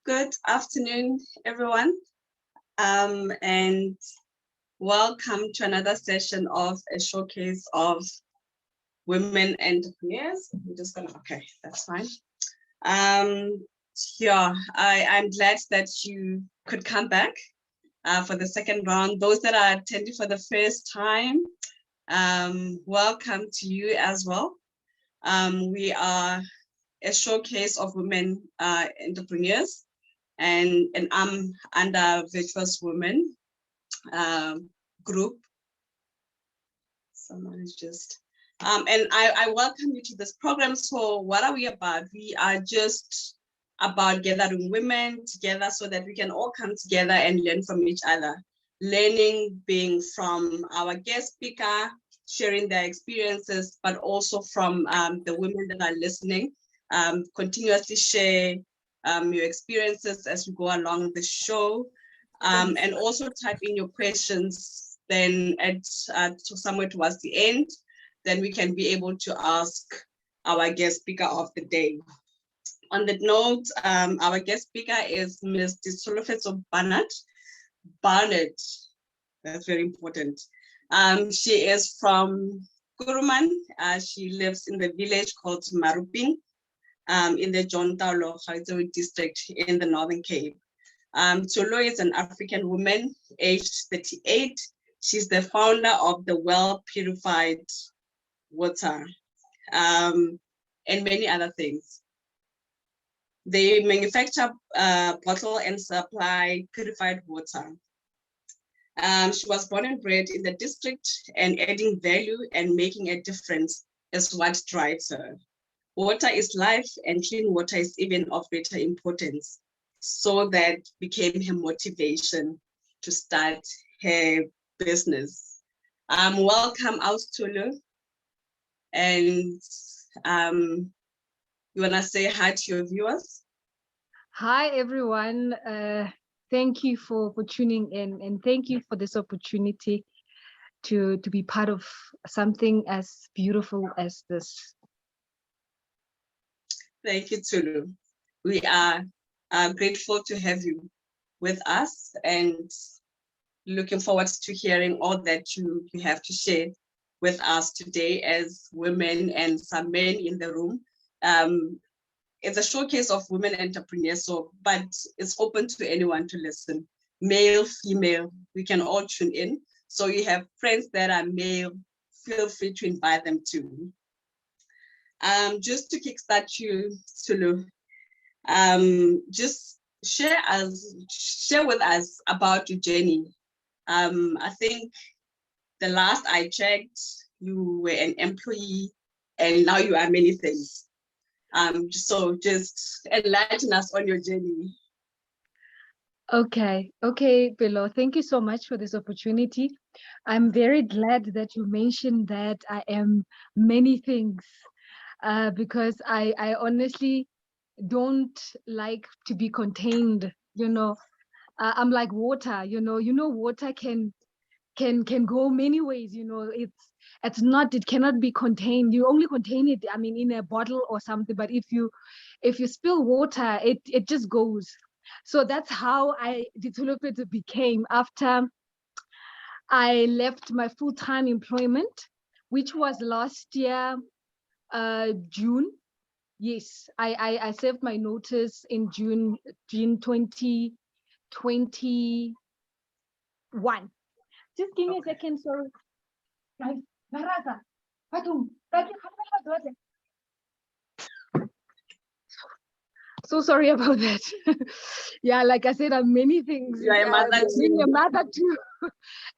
Good afternoon, everyone, and welcome to another session of a showcase of women entrepreneurs. I'm just gonna, okay, that's fine. Yeah, I'm glad that you could come back for the second round. Those that are attending for the first time, welcome to you as well. We are a showcase of women entrepreneurs, and I'm under Virtuous Women group. Someone is just, and I welcome you to this program. So what are we about? We are just about gathering women together so that we can all come together and learn from each other. Learning being from our guest speaker, sharing their experiences, but also from the women that are listening. Continuously share your experiences as we go along the show, and also type in your questions then at somewhere towards the end, then we can be able to ask our guest speaker of the day. On that note, our guest speaker is Ms. Ditsholofetso Barnett. That's very important. She is from Kuruman. She lives in the village called Maruping, in the John Taulo district in the Northern Cape. Tulu is an African woman, aged 38. She's the founder of the Well Purified Water, and many other things. They manufacture, bottle and supply purified water. She was born and bred in the district, and adding value and making a difference is what drives her. Water is life, and clean water is even of greater importance. So that became her motivation to start her business. Welcome, Tulu. And you wanna say hi to your viewers? Hi, everyone. Thank you for tuning in, and thank you for this opportunity to be part of something as beautiful as this. Thank you, Tulu. We are grateful to have you with us and looking forward to hearing all that you have to share with us today as women and some men in the room. It's a showcase of women entrepreneurs, but it's open to anyone to listen. Male, female, we can all tune in. So you have friends that are male, feel free to invite them too. Just to kickstart you, Tulu, just share with us about your journey. I think the last I checked, you were an employee, and now you are many things. So just enlighten us on your journey. Okay, Bilo, thank you so much for this opportunity. I'm very glad that you mentioned that I am many things, because I honestly don't like to be contained. I'm like water. Water can go many ways. It cannot be contained. You only contain it, I mean, in a bottle or something. But if you spill water, it just goes. So that's how Ditsholofetso became after I left my full-time employment, which was last year, June. Yes, I served my notice in June 2021. Just give me a second, sorry. So sorry about that. Yeah, like I said, I'm many things. You're a mother too. Being a mother too.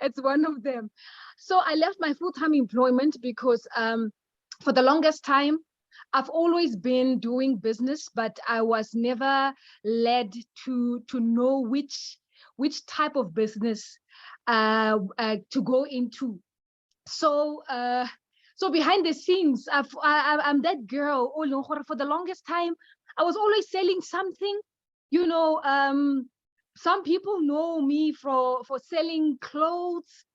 It's one of them. So I left my full-time employment because for the longest time, I've always been doing business, but I was never led to know which type of business to go into. So behind the scenes, I'm that girl. For the longest time, I was always selling something. Some people know me for selling clothes.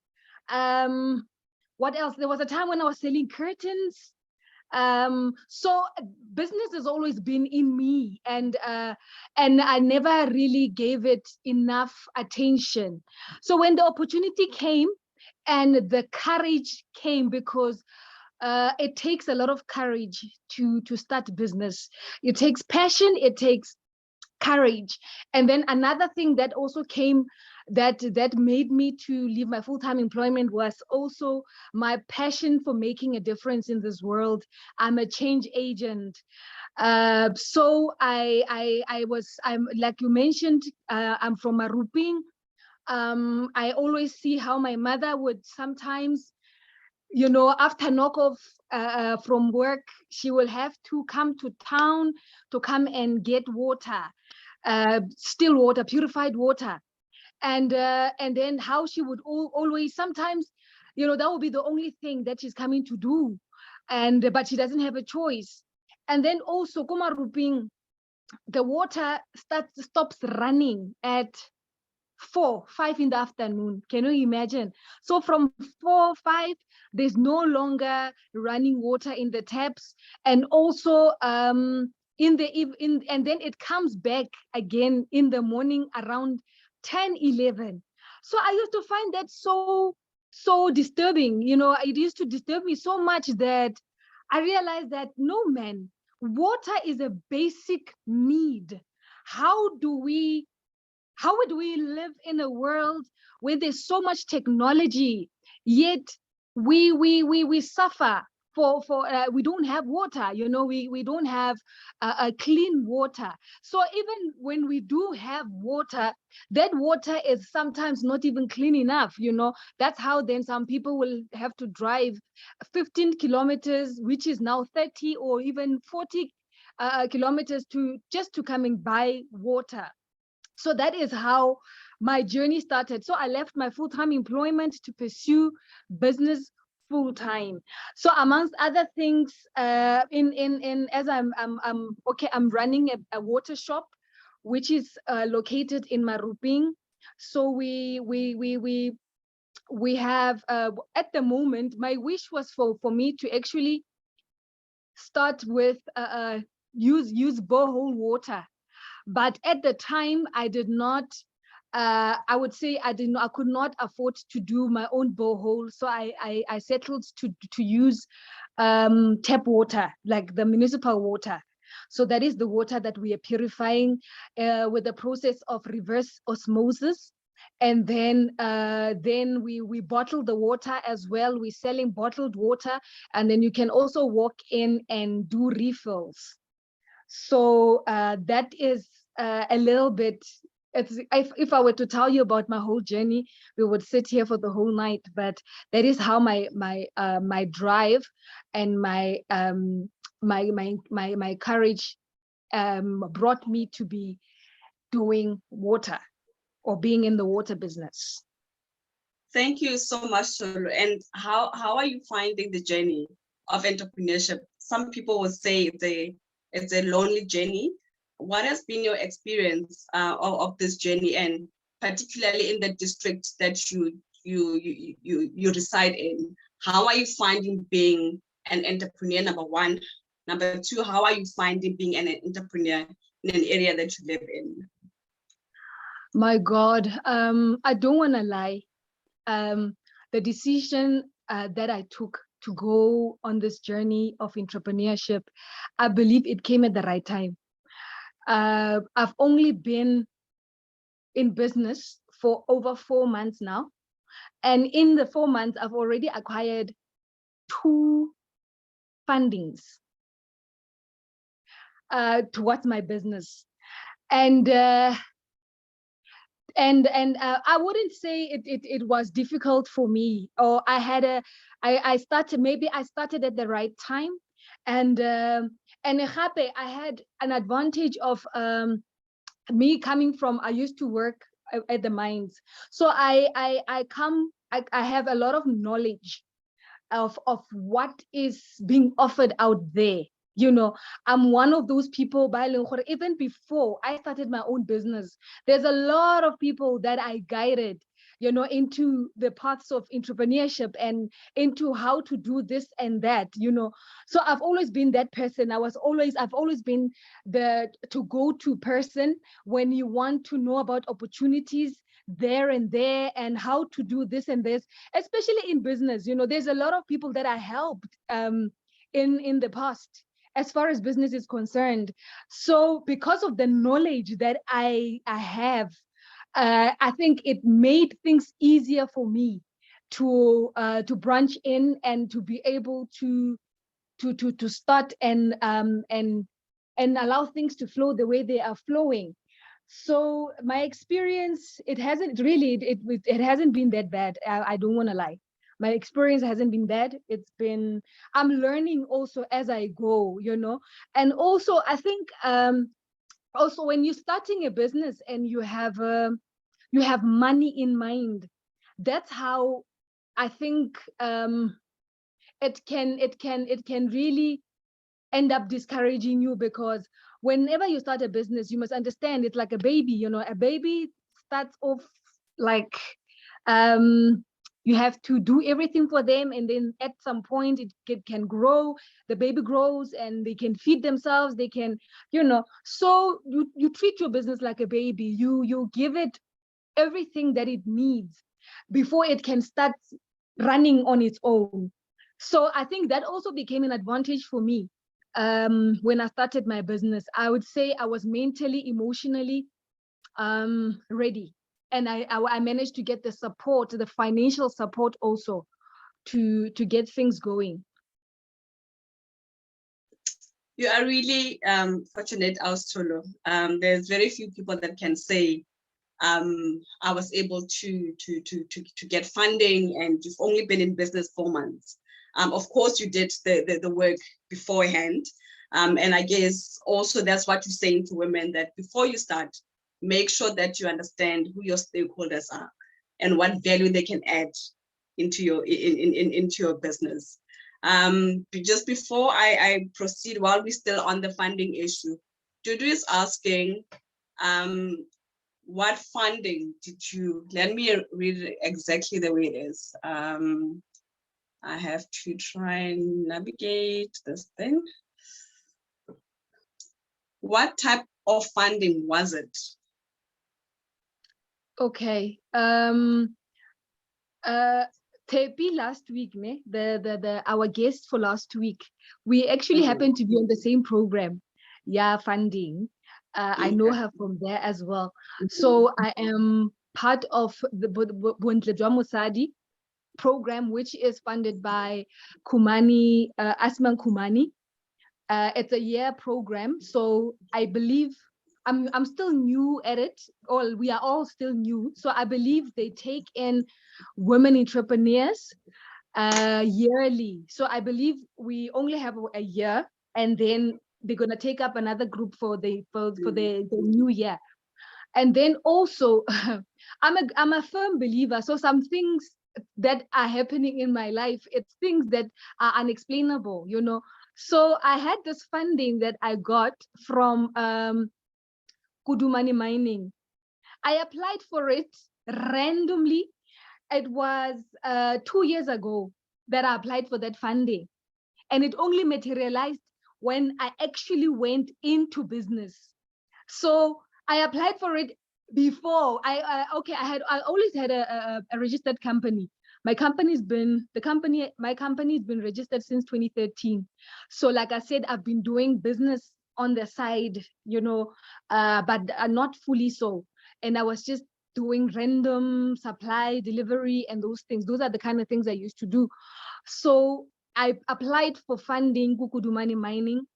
What else? There was a time when I was selling curtains. So business has always been in me, and I never really gave it enough attention. So when the opportunity came and the courage came, because it takes a lot of courage to start business. It takes passion, it takes courage. And then another thing that also came, that made me to leave my full-time employment, was also my passion for making a difference in this world. I'm a change agent. So I'm, like you mentioned, I'm from Maruping. I always see how my mother would sometimes, after knock off from work, she will have to come to town to come and get water, still water, purified water. And then how she would always sometimes, that would be the only thing that she's coming to do. But she doesn't have a choice. And then also, Kumaruping, the water stops running at 4, 5 in the afternoon. Can you imagine? So from 4, 5, there's no longer running water in the taps, and also and then it comes back again in the morning around 10, 11. So I used to find that so disturbing. It used to disturb me so much that I realized that no, man, water is a basic need. How do we how would we live in a world where there's so much technology, yet we suffer for we don't have water, we don't have a clean water. So even when we do have water, that water is sometimes not even clean enough. That's how then some people will have to drive 15 kilometers, which is now 30 or even 40 kilometers to come and buy water. So that is how my journey started. So I left my full-time employment to pursue business full-time. So amongst other things, as I'm running a water shop, which is located in Maruping. So we have at the moment, my wish was for me to actually start with use borehole water. But at the time, I did not, I would say I could not afford to do my own borehole. So I settled to use tap water, like the municipal water. So that is the water that we are purifying with the process of reverse osmosis. And then we bottle the water as well. We're selling bottled water, and then you can also walk in and do refills. So that is a little bit. If I were to tell you about my whole journey, we would sit here for the whole night. But that is how my drive and my courage brought me to be doing water or being in the water business. Thank you so much, Tolu. And how are you finding the journey of entrepreneurship? Some people would say it's a lonely journey. What has been your experience of this journey, and particularly in the district that you reside in? How are you finding being an entrepreneur, number one? Number two, how are you finding being an entrepreneur in an area that you live in? My God, I don't want to lie. The decision that I took to go on this journey of entrepreneurship, I believe it came at the right time. I've only been in business for over 4 months now. And in the 4 months, I've already acquired 2 fundings towards my business. And I wouldn't say it was difficult for me, or I started at the right time, and I had an advantage of me coming from, I used to work at the mines, so I have a lot of knowledge of what is being offered out there. I'm one of those people, even before I started my own business, there's a lot of people that I guided into the paths of entrepreneurship and into how to do this and that. So I've always been that person. I've always been the to-go-to person when you want to know about opportunities there and how to do this and this, especially in business. There's a lot of people that I helped in the past as far as business is concerned. So because of the knowledge that I have, I think it made things easier for me to branch in and to be able to start and allow things to flow the way they are flowing. So my experience, it hasn't been that bad. I don't want to lie. My experience hasn't been bad. I'm learning also as I go, and also I think also when you're starting a business and you have money in mind, that's how I think it can really end up discouraging you, because whenever you start a business, you must understand it's like a baby. A baby starts off like you have to do everything for them, and then at some point it can grow. The baby grows and they can feed themselves, they can, so you treat your business like a baby. You give it everything that it needs before it can start running on its own. So I think that also became an advantage for me. When I started my business, I would say I was mentally, emotionally ready. And I managed to get the support, the financial support also to get things going. You are really fortunate, Ditsholofetso. There's very few people that can say, I was able to get funding, and you've only been in business 4 months. Of course, you did the work beforehand. And I guess also that's what you're saying to women, that before you start, make sure that you understand who your stakeholders are and what value they can add into your business. Just before I proceed, while we're still on the funding issue, Dudu is asking, what funding did you, let me read it exactly the way it is. I have to try and navigate this thing. What type of funding was it? Okay. Tepi last week, our guest for last week, we actually happened to be on the same program. Yeah, funding. I know her from there as well. So I am part of the Bontlejwa Mosadi program, which is funded by Kumani, Asman Kumani. It's a year program. So I believe I'm still new at it, or we are all still new. So I believe they take in women entrepreneurs yearly. So I believe we only have a year, and then they're gonna take up another group for the new year. And then also, I'm a firm believer. So some things that are happening in my life, it's things that are unexplainable, So I had this funding that I got from Kudumani Mining. I applied for it randomly. It was 2 years ago that I applied for that funding. And it only materialized when I actually went into business. So I applied for it before. I always had a registered company. My company's been registered since 2013. So like I said, I've been doing business on the side, but not fully so. And I was just doing random supply, delivery, and those things. Those are the kind of things I used to do. So I applied for funding Kukudumani Mining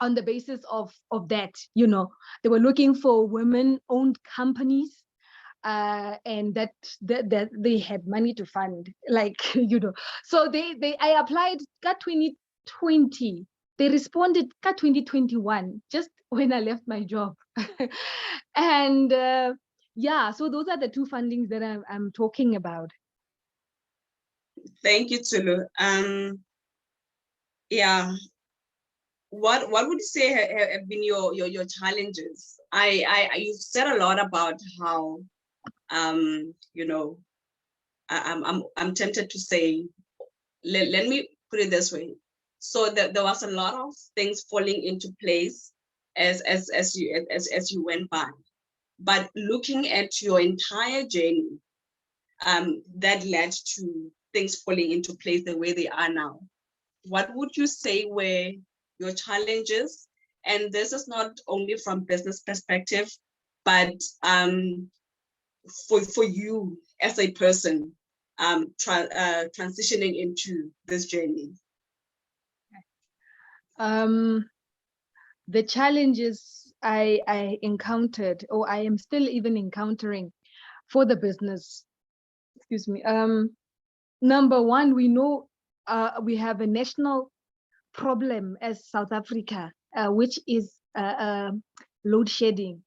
on the basis of that. They were looking for women-owned companies, and that they had money to fund, So I applied, got 2020. They responded, got 2021, just when I left my job. And yeah, so those are the two fundings that I'm talking about. Thank you, Tulu. Yeah. What would you say have been your challenges? You've said a lot about how You know, I'm tempted to say, let me put it this way. So there was a lot of things falling into place as you went by. But looking at your entire journey, that led to things falling into place the way they are now. What would you say were your challenges? And this is not only from business perspective, but for you as a person, transitioning into this journey. The challenges I encountered, or I am still even encountering for the business, excuse me. Number one, we know we have a national problem as South Africa, which is load shedding.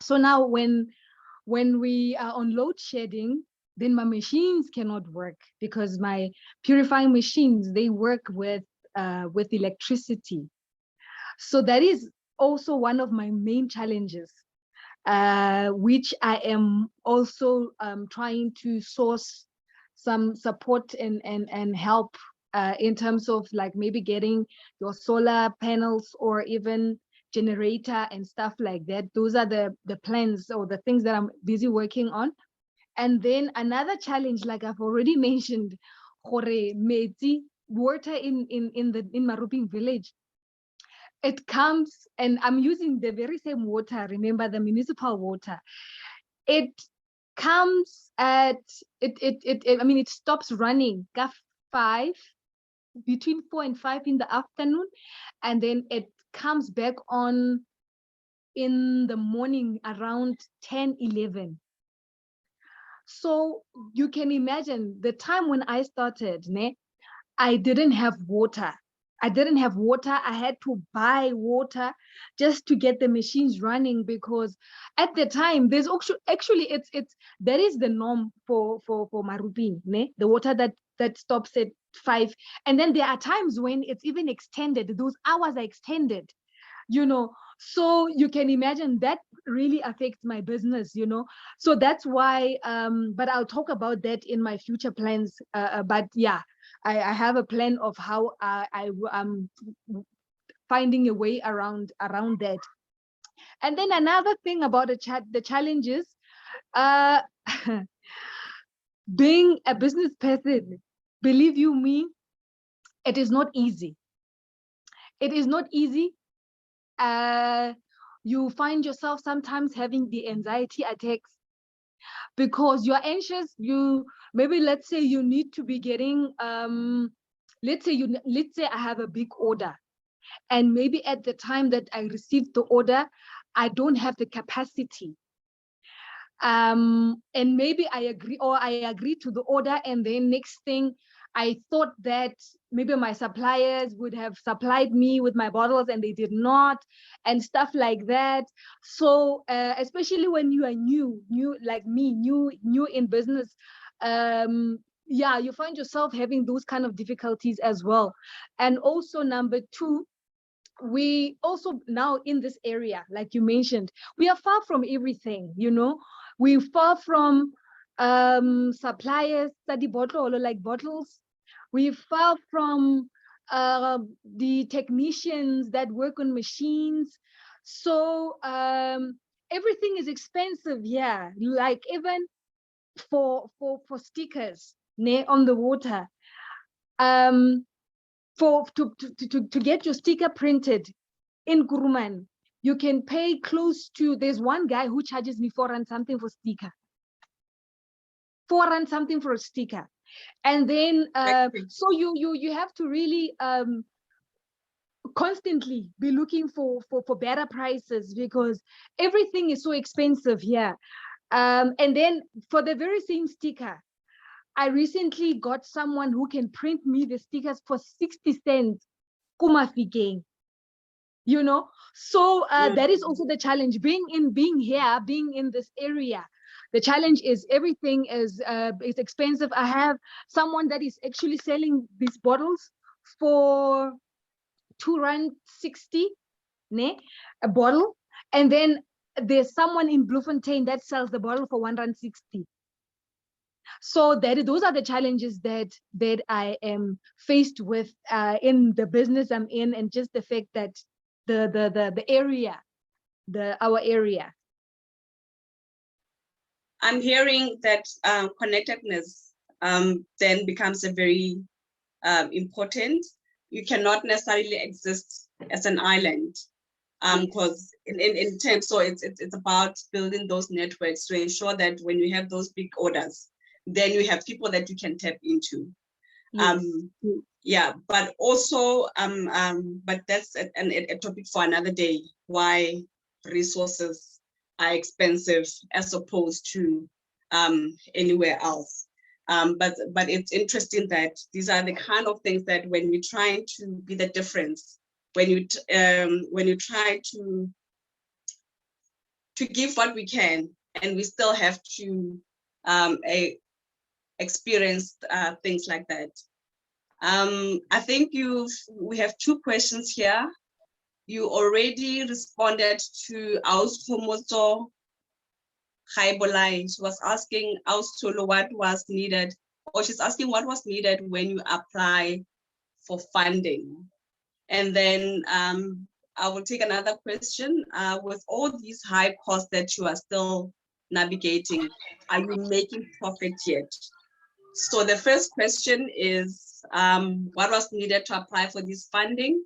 So now when we are on load shedding, then my machines cannot work because my purifying machines, they work with electricity. So that is also one of my main challenges, which I am also trying to source some support and help in terms of like maybe getting your solar panels or even generator and stuff like that. Those are the plans or the things that I'm busy working on. And then another challenge, like I've already mentioned, water in Maruping village. It comes, and I'm using the very same water, remember, the municipal water. It comes at I mean, it stops running between 4 and 5 in the afternoon, and then it comes back on in the morning around 10-11. So you can imagine the time when I started, I didn't have water. I had to buy water just to get the machines running, because at the time there's actually it's that is the norm for Maruping, the water that stops at 5. And then there are times when it's even extended, those hours are extended, so you can imagine that really affects my business, so that's why but I'll talk about that in my future plans, but yeah, I have a plan of how I'm finding a way around that. And then another thing about the challenges, being a business person, believe you me, it is not easy. It is not easy. You find yourself sometimes having the anxiety attacks because you're anxious. Let's say you need to be getting let's say I have a big order, and maybe at the time that I received the order, I don't have the capacity, and maybe I agree to the order, and then next thing I thought that maybe my suppliers would have supplied me with my bottles and they did not, and stuff like that. So especially when you are new like me, new in business, yeah, you find yourself having those kind of difficulties as well. And also number two, we also now in this area, like you mentioned, we are far from everything, we're far from suppliers, study bottle or like bottles. We're far from the technicians that work on machines. So everything is expensive. Yeah, like even for stickers on the water, to get your sticker printed in Kuruman, you can pay close to, there's one guy who charges me 4 rand something for sticker. 4 rand something for a sticker. And then so you have to really constantly be looking for better prices, because everything is so expensive here. And then for the very same sticker, I recently got someone who can print me the stickers for 60 cents. Kumafigeng. So that is also the challenge, being in this area. The challenge is everything is expensive. I have someone that is actually selling these bottles for 2 rand 60 a bottle, and then there's someone in Bloemfontein that sells the bottle for 160. So those are the challenges that I am faced with in the business I'm in, and just the fact that the area, our area. I'm hearing that connectedness then becomes a very important. You cannot necessarily exist as an island, because in terms, so it's about building those networks to ensure that when you have those big orders, then you have people that you can tap into. Yes. Yeah, but also but that's a topic for another day, why resources are expensive as opposed to anywhere else. But it's interesting that these are the kind of things that when we're trying to be the difference, when you try to give what we can, and we still have to experience things like that. I think we have 2 questions here. You already responded to Auskomoto Khaibolai. She was asking Austolo what was needed, or she's asking what was needed when you apply for funding. And then I will take another question. With all these high costs that you are still navigating, are you making profit yet? So the first question is, what was needed to apply for this funding?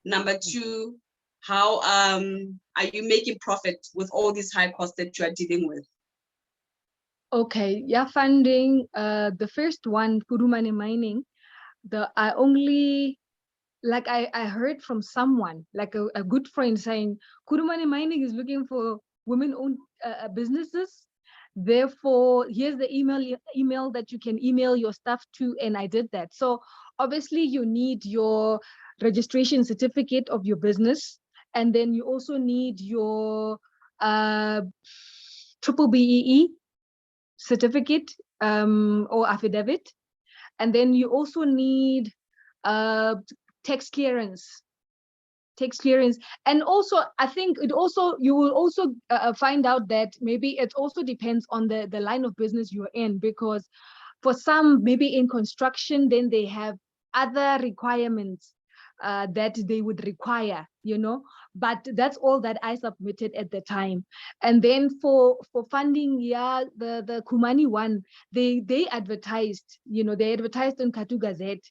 Number 2, how are you making profit with all these high costs that you are dealing with? Okay, yeah, funding. The first one, Kurumane Mining. I only, like I heard from someone, like a good friend, saying Kurumane Mining is looking for women-owned businesses. Therefore, here's the email that you can email your stuff to, and I did that. So obviously, you need your registration certificate of your business, and then you also need your triple BEE certificate or affidavit, and then you also need tax clearance. And also I think you will also find out that maybe it also depends on the line of business you're in, because for some, maybe in construction, then they have other requirements that they would require, but that's all that I submitted at the time. And then for funding, yeah, the Kumani one, they advertised, they advertised on Katu Gazette.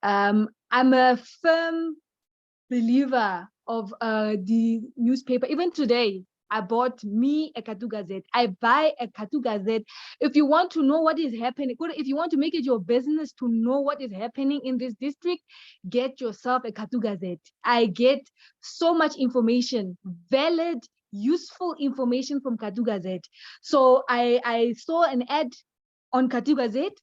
I'm a firm believer of the newspaper. Even today, I bought me a Katu Gazette. I buy a Katu Gazette. If you want to know what is happening, if you want to make it your business to know what is happening in this district, get yourself a Katu Gazette. I get so much information, valid, useful information from Katu Gazette. So I saw an ad on Katu Gazette,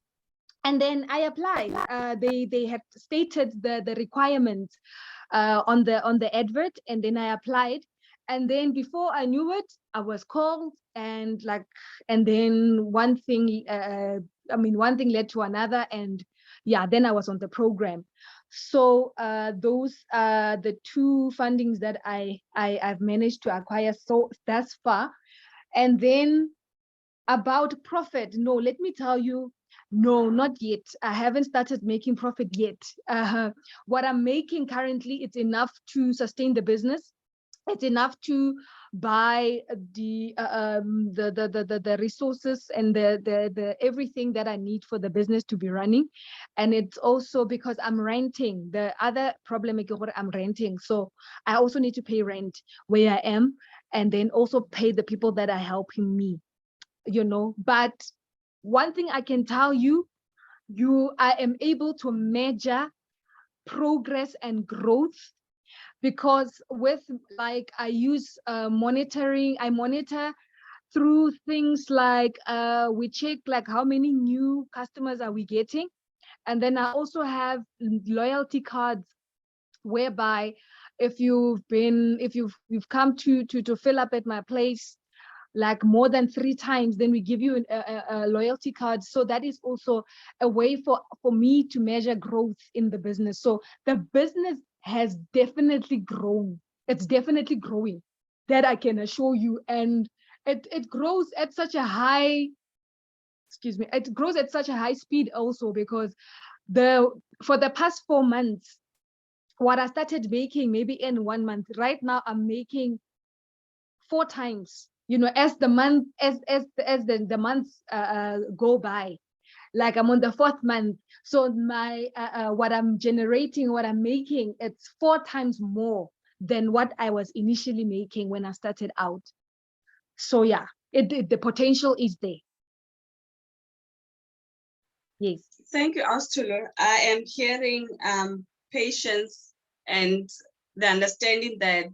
and then I applied. They had stated the requirements on the advert, and then I applied. And then before I knew it, I was called, and then one thing led to another, and yeah, then I was on the program. So those are the 2 fundings that I've managed to acquire so thus far. And then about profit, no, let me tell you, no, not yet. I haven't started making profit yet. What I'm making currently, it's enough to sustain the business. It's enough to buy the resources and the everything that I need for the business to be running. And it's also because I'm renting. The other problem is I'm renting, so I also need to pay rent where I am, and then also pay the people that are helping me. But one thing I can tell you, I am able to measure progress and growth, because with I use monitoring. I monitor through things like we check how many new customers are we getting, and then I also have loyalty cards, whereby if you've come to fill up at my place more than 3 times, then we give you a loyalty card. So that is also a way for me to measure growth in the business. So the business has definitely grown. It's definitely growing. that I can assure you. And it grows at such a high, it grows at such a high speed also, because for the past 4 months, what I started making maybe in 1 month, right now I'm making 4 times, as the months go by. Like I'm on the 4th month, so my what I'm generating, what I'm making, it's 4 times more than what I was initially making when I started out. So yeah, the potential is there. Yes. Thank you, Astulu. I am hearing patience and the understanding that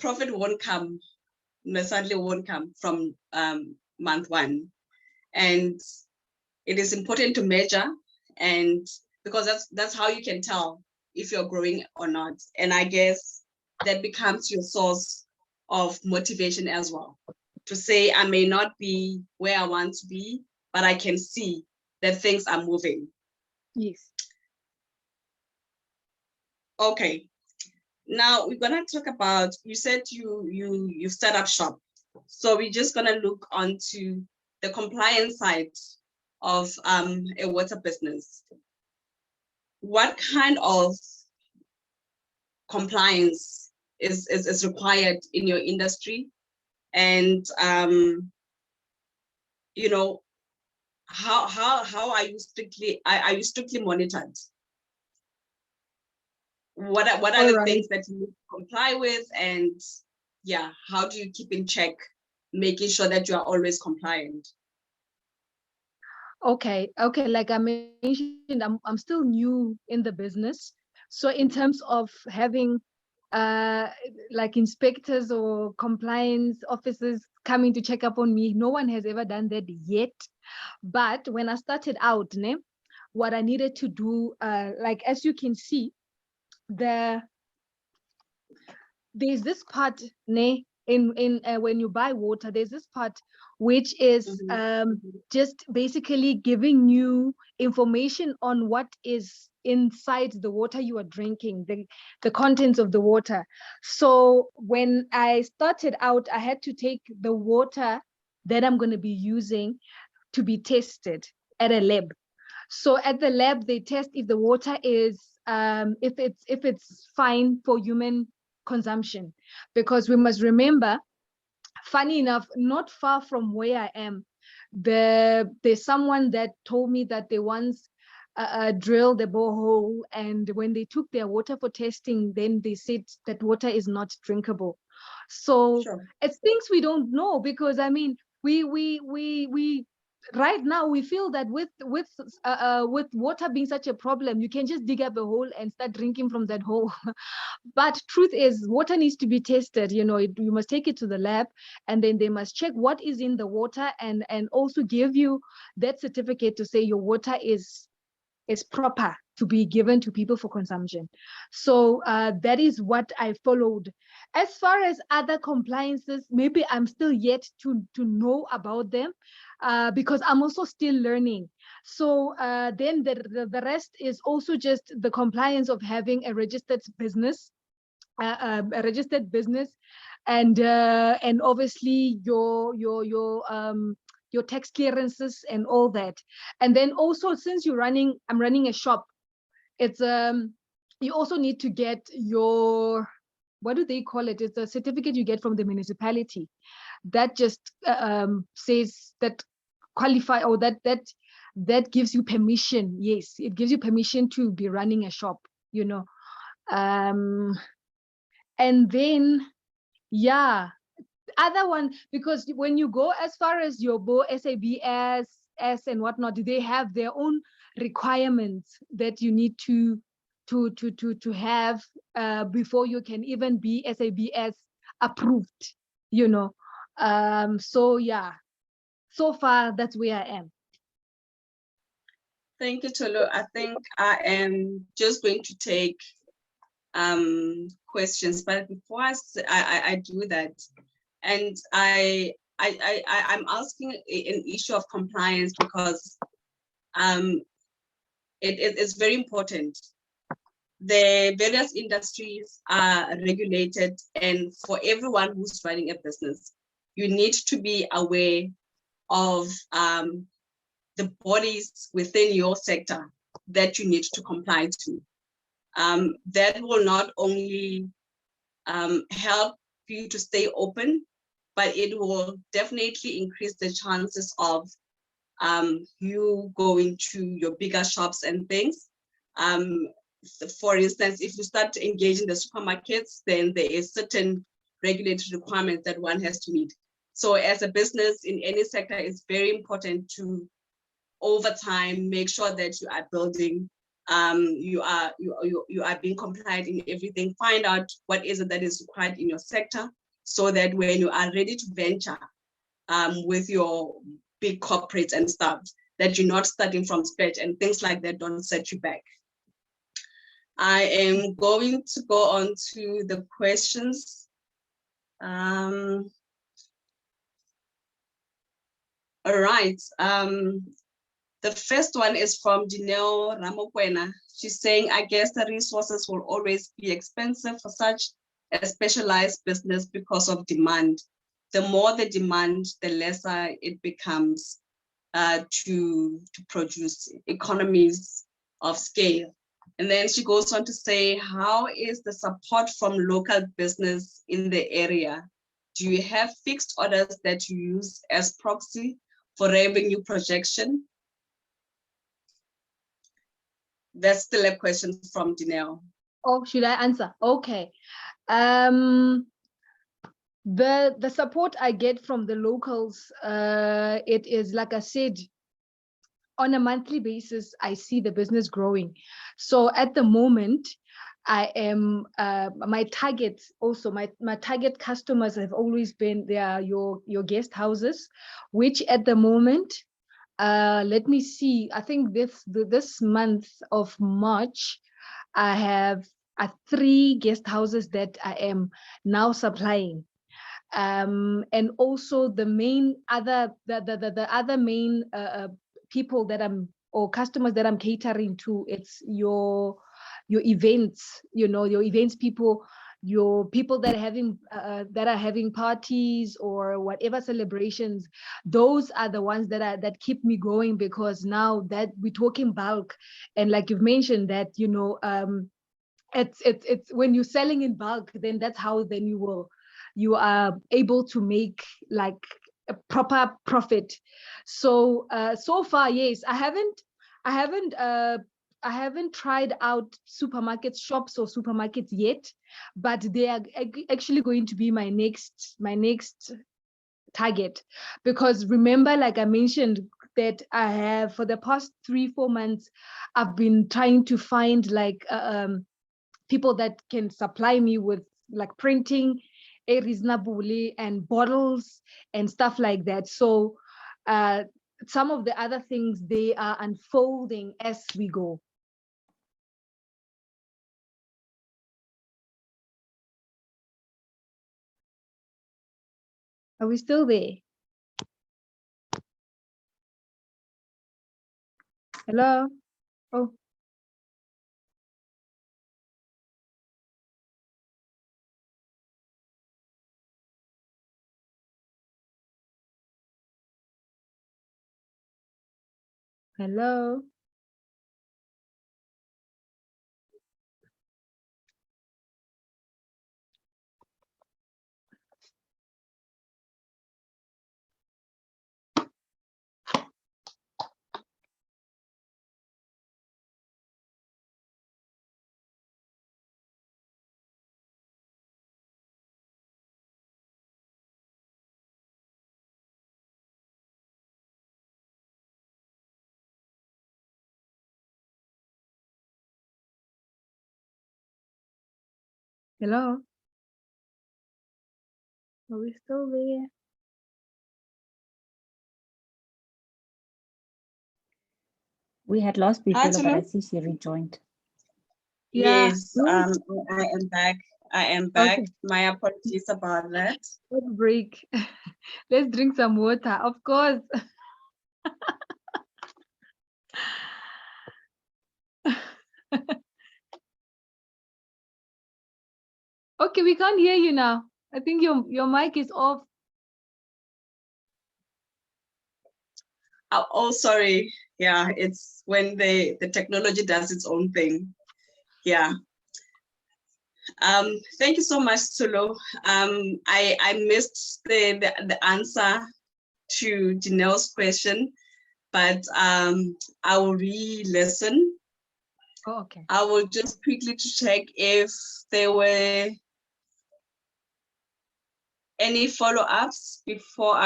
profit won't come, necessarily won't come from month 1. And it is important to measure, and because that's how you can tell if you're growing or not. And I guess that becomes your source of motivation as well, to say I may not be where I want to be, but I can see that things are moving. Yes. Okay, now we're gonna talk about, you said you set up shop, so we're just gonna look onto the compliance side of a water business. What kind of compliance is required in your industry? And how are you strictly monitored? What are the things that you need to comply with, and yeah, how do you keep in check, making sure that you are always compliant? Okay, like I mentioned, I'm still new in the business. So in terms of having like inspectors or compliance officers coming to check up on me, no one has ever done that yet. But when I started out, what I needed to do, like as you can see, there's this part, in when you buy water, there's this part which is just basically giving you information on what is inside the water you are drinking, the contents of the water. So when I started out, I had to take the water that I'm going to be using to be tested at a lab. So at the lab, they test if the water is if it's fine for human consumption, because we must remember, funny enough, not far from where I am, there's someone that told me that they once drilled a borehole, and when they took their water for testing, then they said that water is not drinkable. So sure, it's things we don't know, because I mean, we right now we feel that with water being such a problem, you can just dig up a hole and start drinking from that hole. But truth is, water needs to be tested. You must take it to the lab, and then they must check what is in the water, and also give you that certificate to say your water is proper to be given to people for consumption. So that is what I followed. As far as other compliances, maybe I'm still yet to know about them, because I'm also still learning. So then the rest is also just the compliance of having a registered business, and obviously your tax clearances and all that. And then also, since I'm running a shop, it's you also need to get your, what do they call it? It's a certificate you get from the municipality that just says that qualify, or that gives you permission. Yes, it gives you permission to be running a shop, and then yeah, other one, because when you go as far as your SABS and whatnot, they have their own requirements that you need to have before you can even be SABS approved, so yeah, so far that's where I am. Thank you, Tolu. I think I am just going to take questions, but before I do that, and I'm asking an issue of compliance, because it is very important the various industries are regulated, and for everyone who's running a business, you need to be aware of the bodies within your sector that you need to comply to. That will not only help you to stay open, but it will definitely increase the chances of you going to your bigger shops and things. For instance, if you start engaging the supermarkets, then there is certain regulatory requirements that one has to meet. So as a business in any sector, it's very important to, over time, make sure that you are building, you are being compliant in everything. Find out what is it that is required in your sector, so that when you are ready to venture with your big corporates and stuff, that you're not starting from scratch and things like that don't set you back. I am going to go on to the questions. All right. The first one is from Janelle Ramokwena. She's saying, I guess the resources will always be expensive for such a specialized business because of demand. The more the demand, the lesser it becomes to produce economies of scale. And then she goes on to say, how is the support from local business in the area? Do you have fixed orders that you use as proxy for revenue projection? That's still a question from Janelle. Oh, should I answer? Okay. The support I get from the locals, it is, like I said, on a monthly basis, I see the business growing. So at the moment, I am my targets also, my target customers have always been, they are your guest houses, which at the moment, let me see, I think this month of March, I have 3 guest houses that I am now supplying. And also the main other, the other main people that or customers that I'm catering to, it's your events, your events people, your people that are having parties or whatever celebrations. Those are the ones that keep me going, because now that we talk in bulk, and like you've mentioned that, it's when you're selling in bulk, then that's how then you are able to make like a proper profit. So so far, yes, I haven't tried out supermarket shops or supermarkets yet, but they are actually going to be my next target. Because remember, like I mentioned, that I have, for the past 3-4 months, I've been trying to find like people that can supply me with like printing reasonably and bottles and stuff like that. So some of the other things, they are unfolding as we go. Are we still there? Hello? Oh. Hello? Hello? Are we still there? We had lost Bipelo, but I see she rejoined. Yeah. Yes, I am back. I am back. Okay. My apologies about that. Let's break. Let's drink some water, of course. Okay, we can't hear you now. I think your mic is off. Oh, sorry. Yeah, it's when the technology does its own thing. Yeah. Thank you so much, Ditsholofetso. I missed the answer to Janelle's question, but I will re-listen. Oh, okay. I will just quickly check if there were any follow-ups before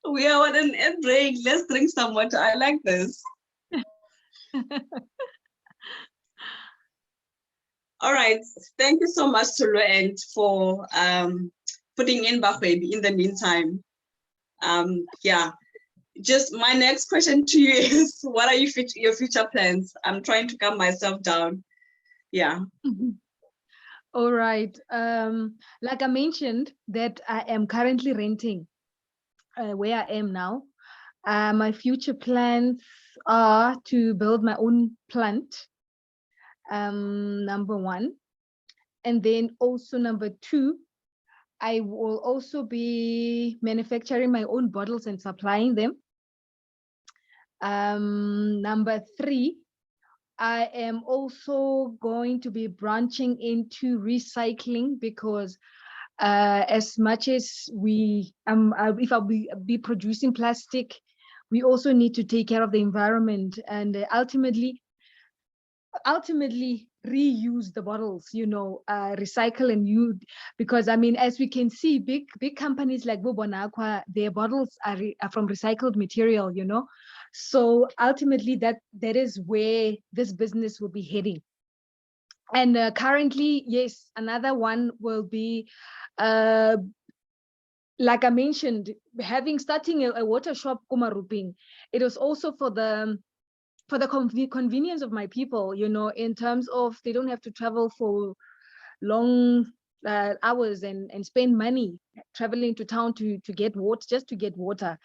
we are on an ad break. Let's drink some water. I like this. All right. Thank you so much, Tulu, and for putting in Bahwebi in the meantime. Yeah. Just my next question to you is, what are your future plans? I'm trying to calm myself down. Yeah. All right. Like I mentioned, that I am currently renting where I am now. My future plans are to build my own plant, number one. And then also number two, I will also be manufacturing my own bottles and supplying them. Number three, I am also going to be branching into recycling, because as much as if I'll be producing plastic, we also need to take care of the environment, and ultimately reuse the bottles, recycle and use, because I mean, as we can see, big companies like Bobonaqua, their bottles are from recycled material, so ultimately that is where this business will be heading. And currently, yes, another one will be like I mentioned, starting a water shop, Kumaruping. It was also for the convenience of my people, in terms of they don't have to travel for long hours and spend money traveling to town to get water, just to get water.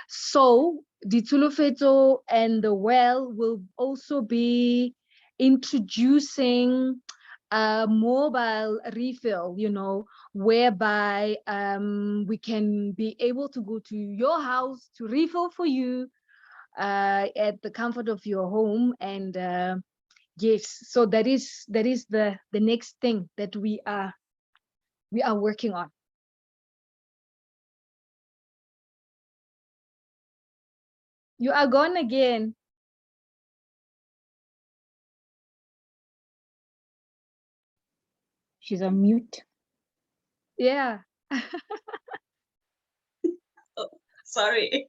So Ditsholofetso and the well will also be introducing a mobile refill, whereby we can be able to go to your house to refill for you at the comfort of your home. And yes, so that is the next thing that we are working on. You are gone again. She's on mute. Yeah. Oh, sorry.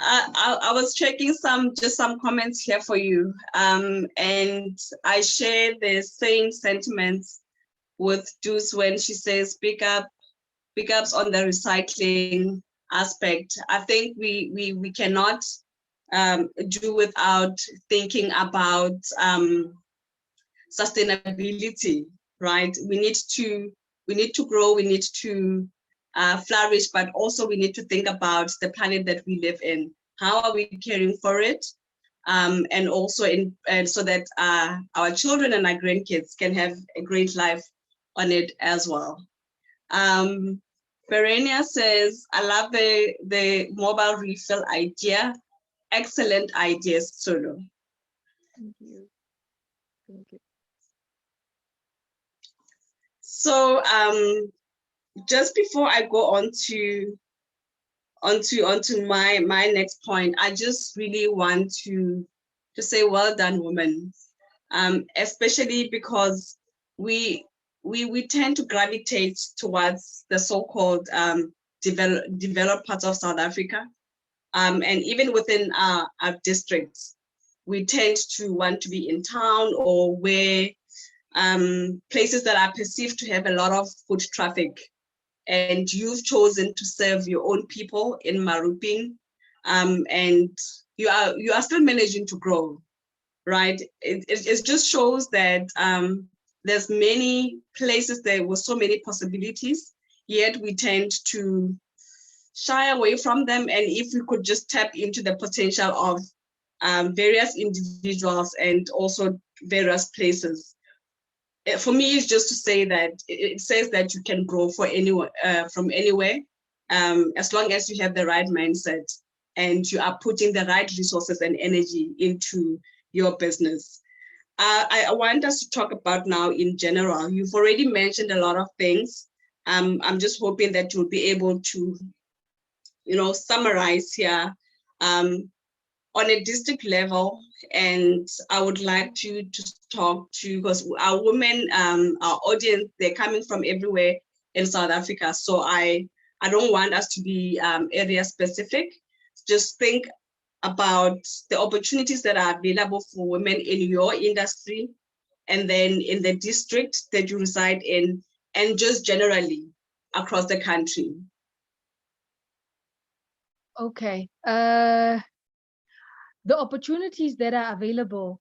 I was checking some comments here for you, and I share the same sentiments with Juice when she says big ups on the recycling aspect. I think we cannot do without thinking about sustainability, right? We need to grow, we need to flourish, but also we need to think about the planet that we live in. How are we caring for it? And also so that our children and our grandkids can have a great life on it as well. Verenia says, I love the mobile refill idea. Excellent ideas, Solo. Thank you. Thank you. So just before I go on to my next point, I just really want to say well done, women, especially because we tend to gravitate towards the so-called developed parts of South Africa, and even within our districts, we tend to want to be in town or where places that are perceived to have a lot of foot traffic. And you've chosen to serve your own people in Maruping, and you are still managing to grow, right? It just shows that there's many places there with so many possibilities, yet we tend to shy away from them. And if we could just tap into the potential of various individuals and also various places, for me, it's just to say that it says that you can grow for anyone from anywhere, as long as you have the right mindset and you are putting the right resources and energy into your business. I want us to talk about now in general. You've already mentioned a lot of things. I'm just hoping that you'll be able to, summarize here on a district level. And I would like to talk to, because our women, our audience, they're coming from everywhere in South Africa. So I don't want us to be area specific. Just think about the opportunities that are available for women in your industry, and then in the district that you reside in, and just generally across the country. Okay. The opportunities that are available,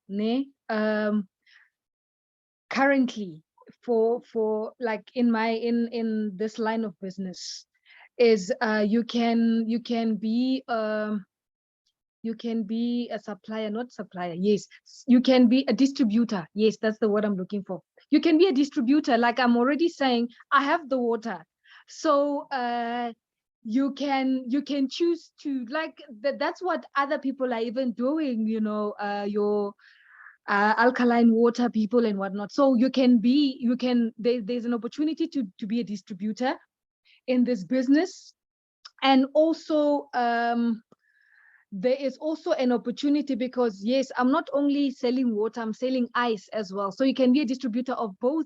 currently for like in this line of business is you can be a supplier, not supplier. Yes, you can be a distributor. Yes, that's the word I'm looking for. You can be a distributor. Like I'm already saying, I have the water, so you can choose to, like that's what other people are even doing. Your alkaline water people and whatnot. So there's an opportunity to be a distributor in this business, and also there is also an opportunity because yes, I'm not only selling water, I'm selling ice as well. So you can be a distributor of both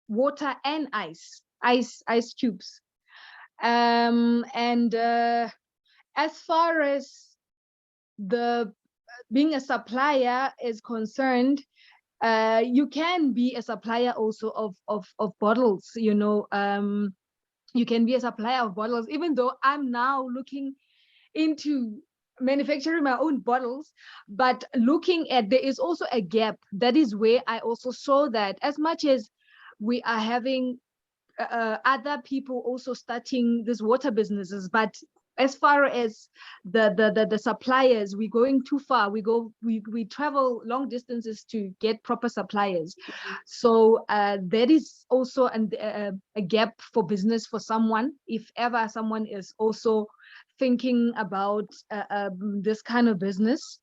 water and ice cubes. And as far as the being a supplier is concerned, you can be a supplier also of bottles. You can be a supplier of bottles, even though I'm now looking into manufacturing my own bottles, but looking at, there is also a gap. That is where I also saw that as much as we are having other people also starting these water businesses, but as far as the suppliers, we're going too far. We travel long distances to get proper suppliers. So that is also a gap for business for someone, if ever someone is also thinking about this kind of business.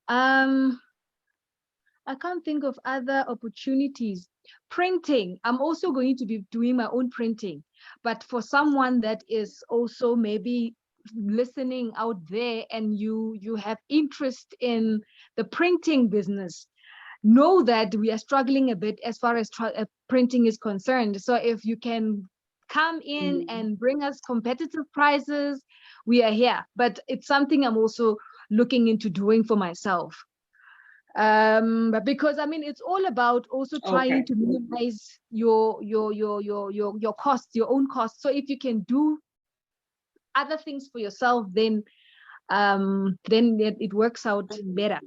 I can't think of other opportunities. Printing, I'm also going to be doing my own printing, but for someone that is also maybe listening out there and you have interest in the printing business, know that we are struggling a bit as far as printing is concerned. So if you can come in and bring us competitive prices, we are here. But it's something I'm also looking into doing for myself. Because I mean, it's all about also trying to minimize your costs, your own costs. So if you can do other things for yourself, then it works out better.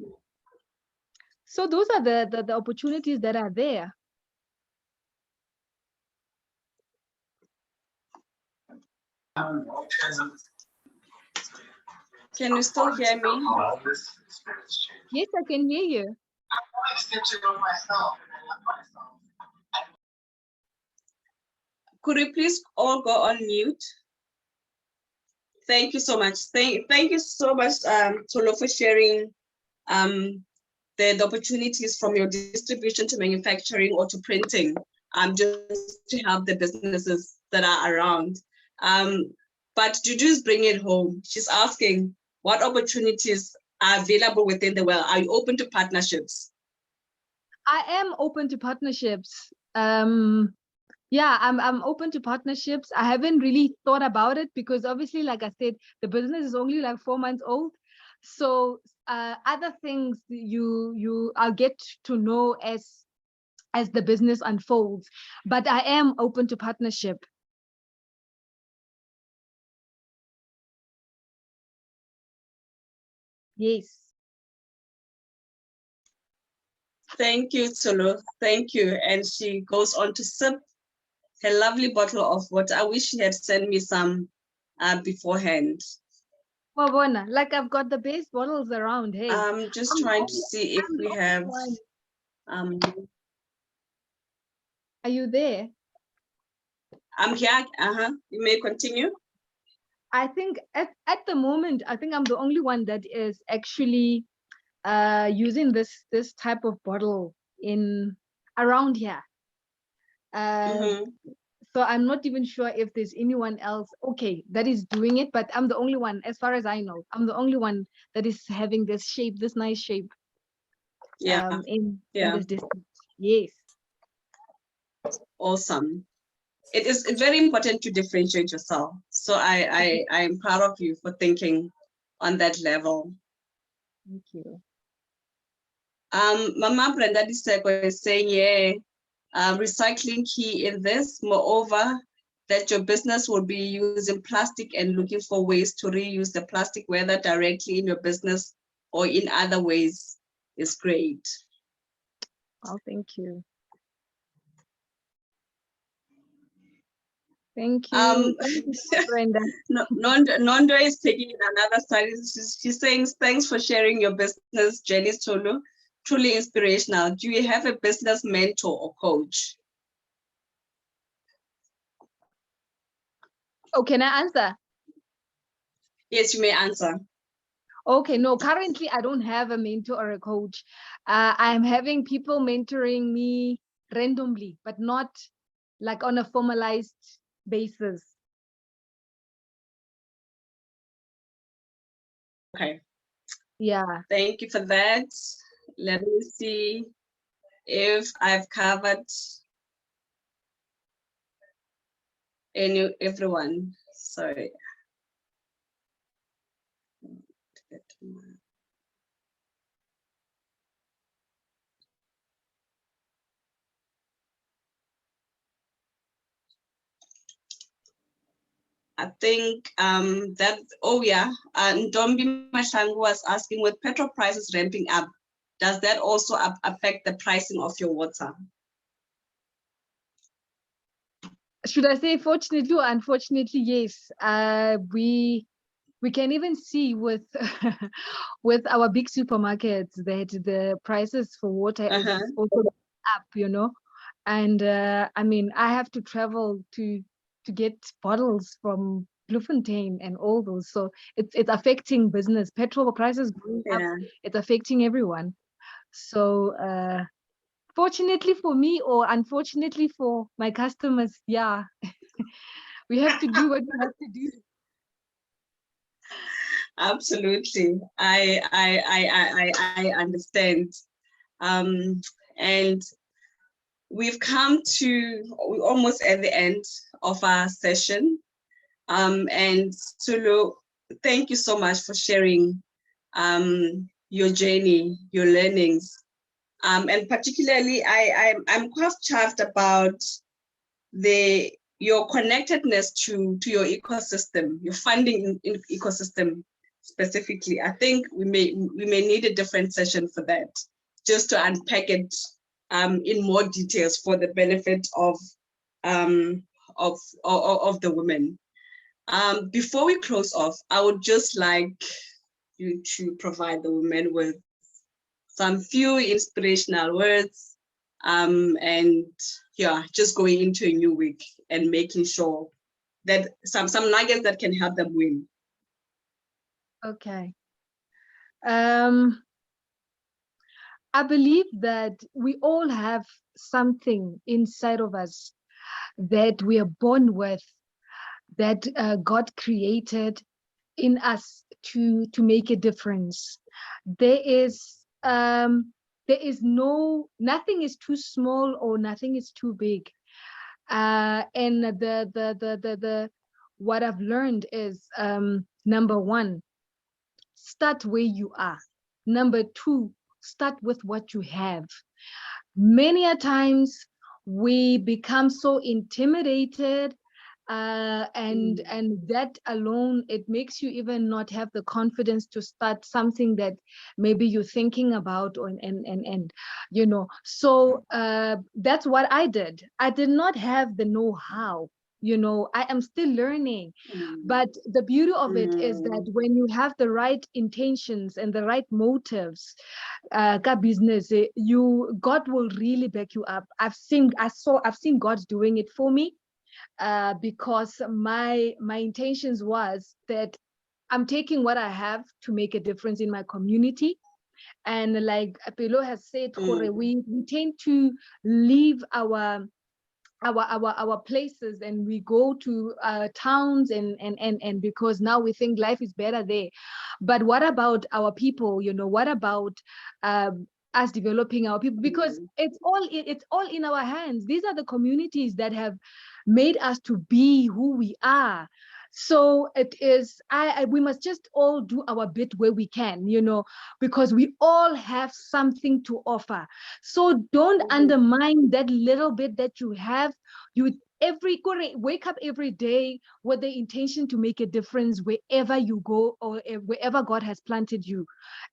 So those are the opportunities that are there. Can you still hear me? Yes, I can hear you. Could we please all go on mute? Thank you so much. Thank you so much, Tolo, for sharing the opportunities from your distribution to manufacturing or to printing, just to help the businesses that are around. But Juju's bringing it home. She's asking, what opportunities are available within the well? Are you open to partnerships? I am open to partnerships. Yeah, I'm open to partnerships. I haven't really thought about it because obviously, like I said, the business is only like 4 months old. So other things I'll get to know as the business unfolds. But I am open to partnership. Yes. Thank you, Tolo. Thank you. And she goes on to sip her lovely bottle of water. I wish she had sent me some beforehand. Well, like I've got the base bottles around. Hey, I'm just trying to see if we have Are you there? I'm here. You may continue. I think at the moment, I think I'm the only one that is actually using this type of bottle in around here. So I'm not even sure if there's anyone else, okay, that is doing it, but I'm the only one, as far as I know, I'm the only one that is having this shape, this nice shape. In this district. Yes. Awesome. It's very important to differentiate yourself. So I'm proud of you for thinking on that level. Thank you. Mama Brenda Diseko is saying, recycling key in this. Moreover, that your business will be using plastic and looking for ways to reuse the plastic, whether directly in your business or in other ways, is great. Oh, thank you. Thank you. Thank you, Brenda. Nondo is taking it another side. She's saying, thanks for sharing your business journey, Tolu. Truly inspirational. Do you have a business mentor or coach? Oh, can I answer? Yes, you may answer. Okay, no, currently I don't have a mentor or a coach. I'm having people mentoring me randomly, but not like on a formalized basis. Okay. Yeah. Thank you for that. Let me see if I've covered everyone. Sorry. I think Ndombi Mashangu was asking, with petrol prices ramping up, does that also affect the pricing of your water? Should I say fortunately or unfortunately? Yes. We can even see with with our big supermarkets that the prices for water is also up, you know. And I mean, I have to travel to get bottles from Bloemfontein and all those. So it's affecting business. Petrol prices going up. It's affecting everyone. So fortunately for me, or unfortunately for my customers, yeah, we have to do what we have to do. Absolutely, I understand, and we've come to almost at the end of our session, and Tulu, thank you so much for sharing your journey, your learnings, and particularly I'm quite chuffed about your connectedness to your ecosystem, your funding in ecosystem specifically. I think we may need a different session for that, just to unpack it in more details for the benefit of the women. Before we close off, I would just like you to provide the women with some few inspirational words, and yeah, just going into a new week and making sure that some nuggets that can help them win. Okay. I believe that we all have something inside of us that we are born with, that God created in us to make a difference. There is nothing is too small or nothing is too big. And the what I've learned is, number one, start where you are. Number two, start with what you have. Many a times we become so intimidated, and that alone, it makes you even not have the confidence to start something that maybe you're thinking about, and you know. So that's what I did. I did not have the know-how. You know, I am still learning. But the beauty of it is that when you have the right intentions and the right motives, business, God will really back you up. I've seen God doing it for me, because my intentions was that I'm taking what I have to make a difference in my community. And like Apelo has said, we tend to leave our places and we go to towns and because now we think life is better there. But what about our people? You know, what about us developing our people? Because it's all in our hands. These are the communities that have made us to be who we are. So it is, we must just all do our bit where we can, you know, because we all have something to offer. So don't undermine that little bit that you have. You wake up every day with the intention to make a difference wherever you go or wherever God has planted you.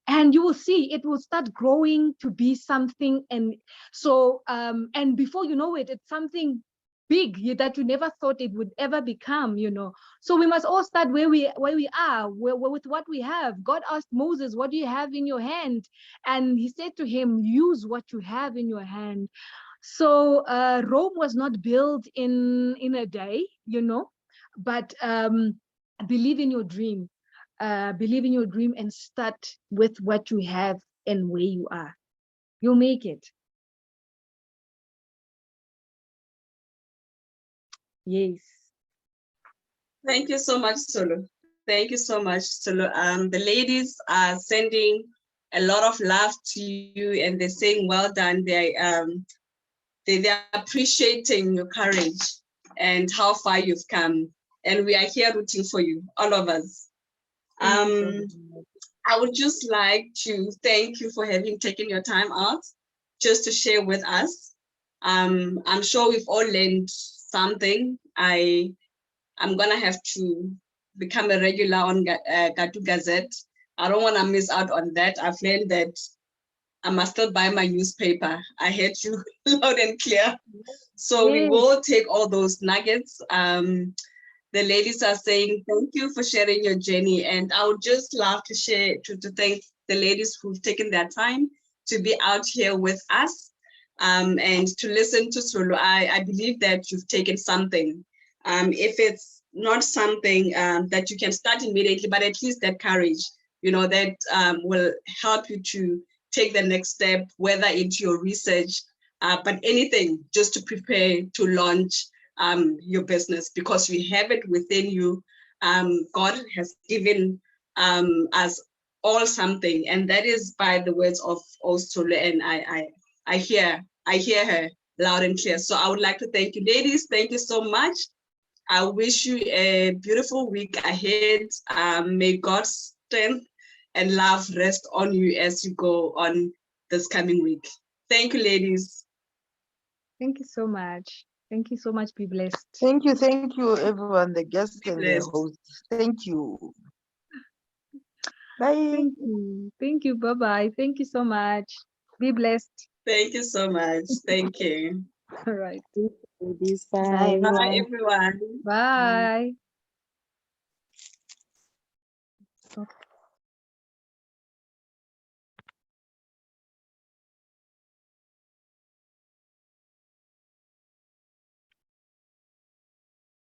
And you will see it will start growing to be something. And so, and before you know it, it's something big that you never thought it would ever become, you know. So we must all start where we are, with what we have. God asked Moses, what do you have in your hand? And he said to him, use what you have in your hand. So Rome was not built in a day, you know, but believe in your dream. Believe in your dream and start with what you have and where you are. You'll make it. Yes. Thank you so much, Solo. Thank you so much, Solo. The ladies are sending a lot of love to you, and they're saying, well done. They're appreciating your courage and how far you've come. And we are here rooting for you, all of us. I would just like to thank you for having taken your time out just to share with us. I'm sure we've all learned something. I'm gonna have to become a regular on Gatu Gazette. I don't wanna miss out on that. I've learned that I must still buy my newspaper. I heard you loud and clear. So we will take all those nuggets. The ladies are saying, thank you for sharing your journey. And I would just love to share, to thank the ladies who've taken their time to be out here with us and to listen to Solo. I believe that you've taken something. If it's not something that you can start immediately, but at least that courage, you know, that will help you to take the next step, whether into your research, but anything just to prepare to launch your business, because we have it within you. God has given us all something, and that is by the words of Solo, and I hear her loud and clear. So I would like to thank you, ladies. Thank you so much. I wish you a beautiful week ahead. May God's strength and love rest on you as you go on this coming week. Thank you, ladies. Thank you so much. Thank you so much. Be blessed. Thank you, everyone, the guests and the hosts. Thank you. Bye. Thank you. Bye-bye. Thank you so much. Be blessed. Thank you so much. Thank you. All right. Bye. Bye, everyone. Bye.